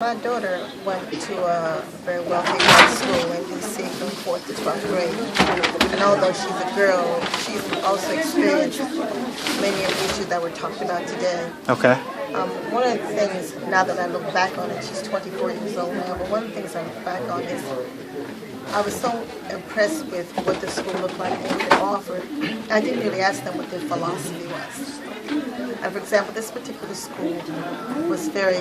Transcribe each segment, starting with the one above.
My daughter went to a very wealthy white school in D.C. from 4th to 12th grade. And although she's a girl, she's also experienced many of the issues that were talked about today. Okay. One of the things, now that I look back on it, she's 24 years old now, but one of the things I look back on is I was so impressed with what the school looked like and what it offered. I didn't really ask them what their philosophy was. For example, this particular school was very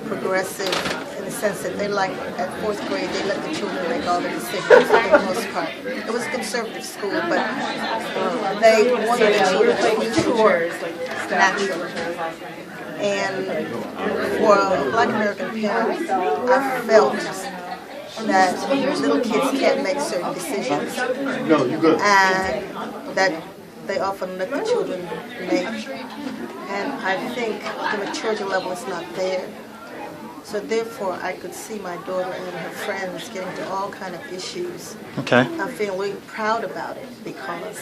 progressive in the sense that at 4th grade, they let the children make all the decisions for the most part. It was a conservative school, but they wanted the children to be chores naturally. And for a Black American parent, I felt that little kids can't make certain decisions. No, you're good. And that they often let the children make. And I think the maturity level is not there. So therefore, I could see my daughter and her friends getting to all kind of issues. Okay. I feel really proud about it because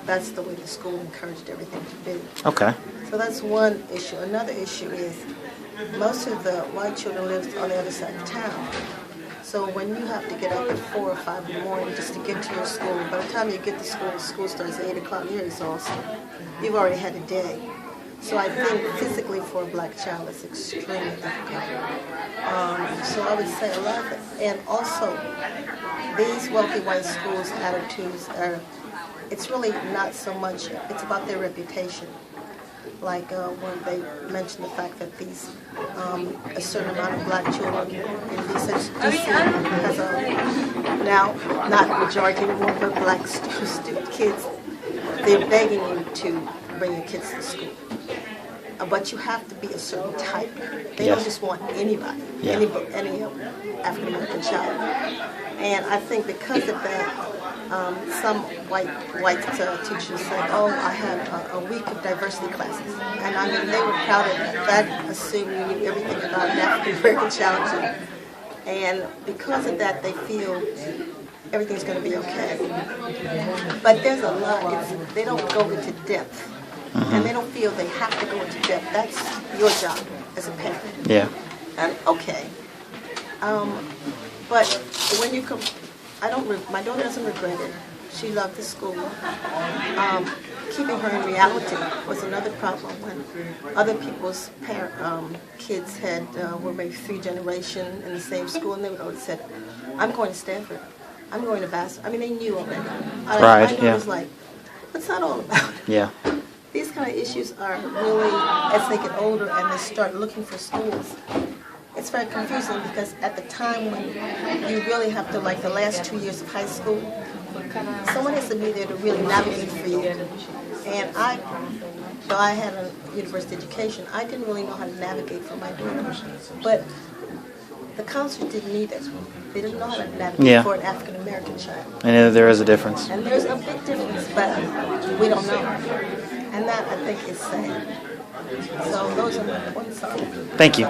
that's the way the school encouraged everything to be. Okay. So that's one issue. Another issue is most of the white children live on the other side of town. So when you have to get up at 4 or 5 in the morning just to get to your school, by the time you get to school, the school starts at 8 o'clock, you're exhausted. You've already had a day. So I think physically for a Black child it's extremely difficult. So I would say a lot of it. And also, these wealthy white schools' attitudes are, it's really not so much, it's about their reputation. Like when they mentioned the fact that these a certain amount of Black children in DC has now not a majority anymore, but Black student kids, they're begging you to bring your kids to school. But you have to be a certain type. They don't just want anybody, any African American child. And I think because of that, some white teachers said, "Oh, I have a week of diversity classes," and I mean they were proud of that. That assumed you knew everything about an African American child, and because of that, they feel everything's going to be okay. But there's a lot. They don't go into depth. And they don't feel they have to go into depth. That's your job as a parent. Yeah. And okay. But when you come, my daughter doesn't regret it. She loved the school. Keeping her in reality was another problem. When other people's kids were maybe 3 generations in the same school, and they would always say, "I'm going to Stanford. I'm going to Vassar." I mean, they knew already. Right. My daughter was like, "What's that all about?" Yeah. These kind of issues are really, as they get older and they start looking for schools, it's very confusing because at the time when you really have to, like the last 2 years of high school, someone has to be there to really navigate for you. And though I had a university education, I didn't really know how to navigate for my daughter. But the counselor didn't either. They didn't know how to navigate for an African American child. And there is a difference. And there's a big difference, but we don't know. And that, I think, is sad. So those are my points on it. Thank you.